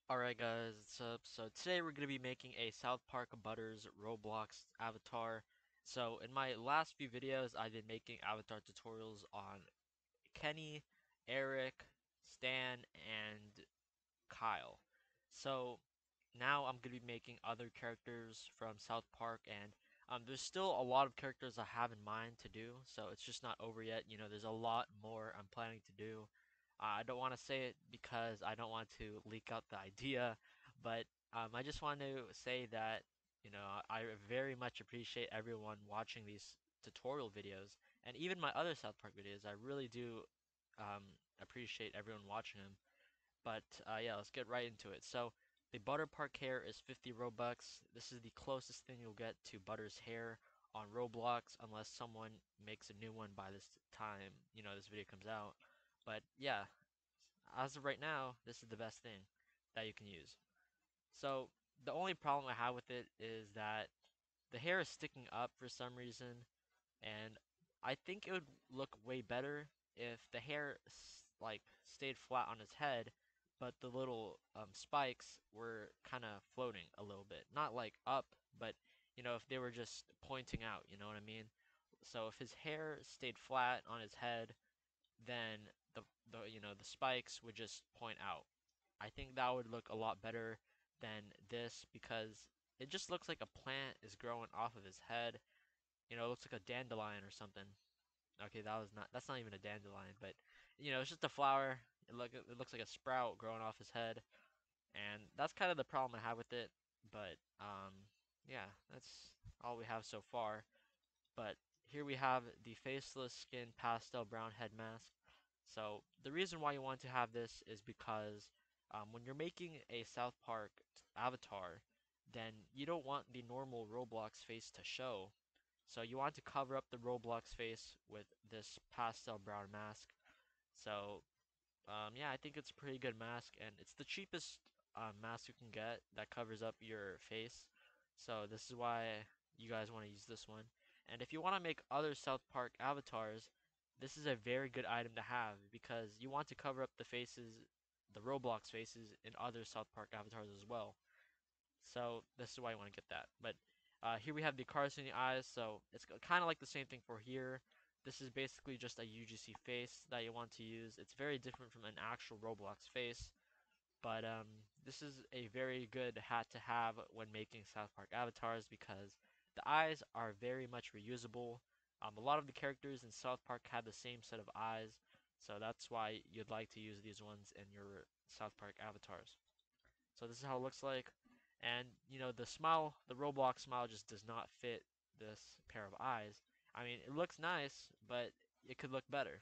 Alright guys, what's up? So today we're going to be making a South Park Butters Roblox avatar. So in my last few videos, I've been making avatar tutorials on Kenny, Eric, Stan, and Kyle. So now I'm going to be making other characters from South Park, and there's still a lot of characters I have in mind to do, so it's just not over yet. There's a lot more I'm planning to do. I don't want to say it because I don't want to leak out the idea, but I just want to say that, I very much appreciate everyone watching these tutorial videos, and even my other South Park videos. I really do um, appreciate everyone watching them. But yeah, let's get right into it. So the Butter Park hair is 50 Robux. This is the closest thing you'll get to Butter's hair on Roblox, unless someone makes a new one by this time, this video comes out. But yeah, as of right now, this is the best thing that you can use. So the only problem I have with it is that the hair is sticking up for some reason, and I think it would look way better if the hair like stayed flat on his head, but the little spikes were kind of floating a little bit, not like up, but if they were just pointing out, you know what I mean? So if his hair stayed flat on his head, then the the spikes would just point out. I think that would look a lot better than this because it just looks like a plant is growing off of his head. It looks like a dandelion or something. Okay, that's not even a dandelion, but it's just a flower. It looks like a sprout growing off his head, and that's kind of the problem I have with it. But yeah, that's all we have so far. But here we have the faceless skin pastel brown head mask. So the reason why you want to have this is because when you're making a South Park avatar, then you don't want the normal Roblox face to show. So you want to cover up the Roblox face with this pastel brown mask. So yeah, I think it's a pretty good mask, and it's the cheapest mask you can get that covers up your face. So this is why you guys want to use this one. And if you want to make other South Park avatars, this is a very good item to have because you want to cover up the faces, the Roblox faces in other South Park avatars as well. So this is why you want to get that. But here we have the Cartoony Eyes, so it's kind of like the same thing for here. This is basically just a UGC face that you want to use. It's very different from an actual Roblox face, but this is a very good hat to have when making South Park avatars because the eyes are very much reusable. A lot of the characters in South Park have the same set of eyes, so that's why you'd like to use these ones in your South Park avatars. So this is how it looks like. And the smile, the Roblox smile just does not fit this pair of eyes. I mean, it looks nice, but it could look better.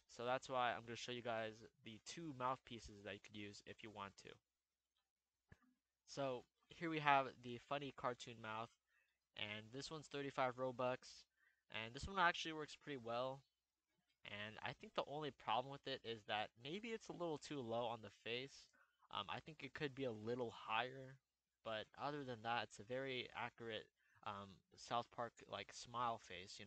So that's why I'm going to show you guys the two mouthpieces that you could use if you want to. So here we have the funny cartoon mouth, and this one's 35 Robux, and this one actually works pretty well. And I think the only problem with it is that maybe it's a little too low on the face. I think it could be a little higher, but other than that, it's a very accurate South Park like smile face.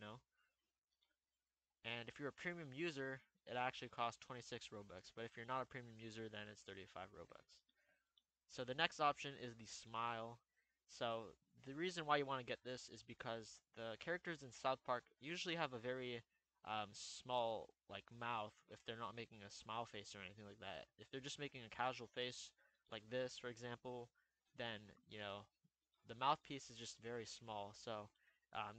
And if you're a premium user, it actually costs 26 Robux. But if you're not a premium user, then it's 35 Robux. So the next option is the smile. So the reason why you want to get this is because the characters in South Park usually have a very small like mouth if they're not making a smile face or anything like that. If they're just making a casual face like this, for example, then the mouthpiece is just very small. So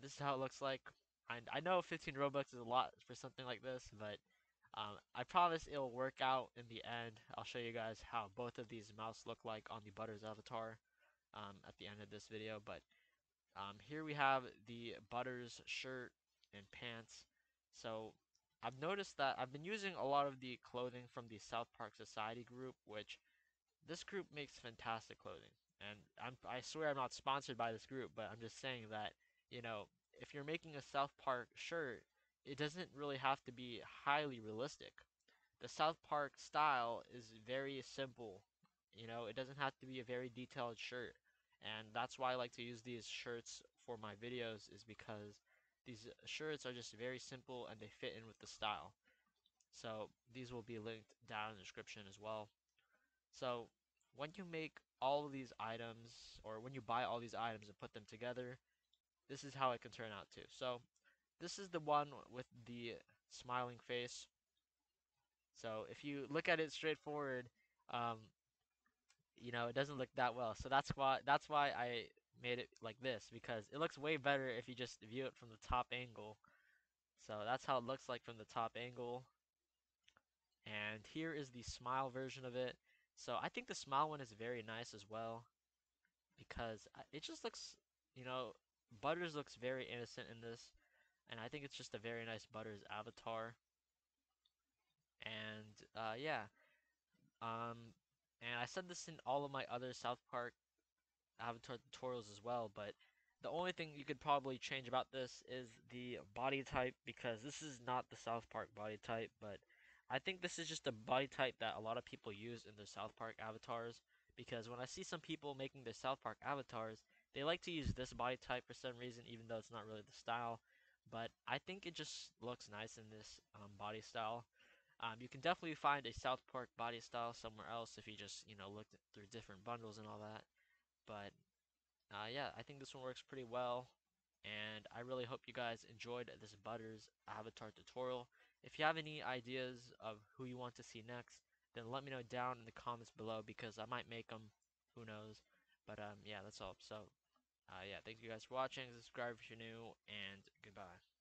this is how it looks like. I know 15 Robux is a lot for something like this, but I promise it'll work out in the end. I'll show you guys how both of these mouths look like on the Butters avatar at the end of this video. But here we have the Butters shirt and pants. So I've noticed that I've been using a lot of the clothing from the South Park Society group, which this group makes fantastic clothing. And I swear I'm not sponsored by this group, but I'm just saying that, if you're making a South Park shirt, it doesn't really have to be highly realistic. The South Park style is very simple. It doesn't have to be a very detailed shirt. And that's why I like to use these shirts for my videos is because these shirts are just very simple and they fit in with the style. So these will be linked down in the description as well. So when you make all of these items, or when you buy all these items and put them together, this is how it can turn out too. So this is the one with the smiling face. So if you look at it straightforward, um, it doesn't look that well. So that's why I made it like this, because it looks way better if you just view it from the top angle. So that's how it looks like from the top angle. And here is the smile version of it. So I think the smile one is very nice as well, because it just looks, you know, Butters looks very innocent in this, and I think it's just a very nice Butters avatar. And yeah, um, and I said this in all of my other South Park Avatar tutorials as well, but the only thing you could probably change about this is the body type, because this is not the South Park body type, but I think this is just a body type that a lot of people use in their South Park avatars, because when I see some people making their South Park avatars, they like to use this body type for some reason, even though it's not really the style, but I think it just looks nice in this body style. You can definitely find a South Park body style somewhere else if you just, look through different bundles and all that. But yeah, I think this one works pretty well, and I really hope you guys enjoyed this Butters avatar tutorial. If you have any ideas of who you want to see next, then let me know down in the comments below, because I might make them. Who knows? But yeah, that's all. So yeah, thank you guys for watching. Subscribe if you're new, and goodbye.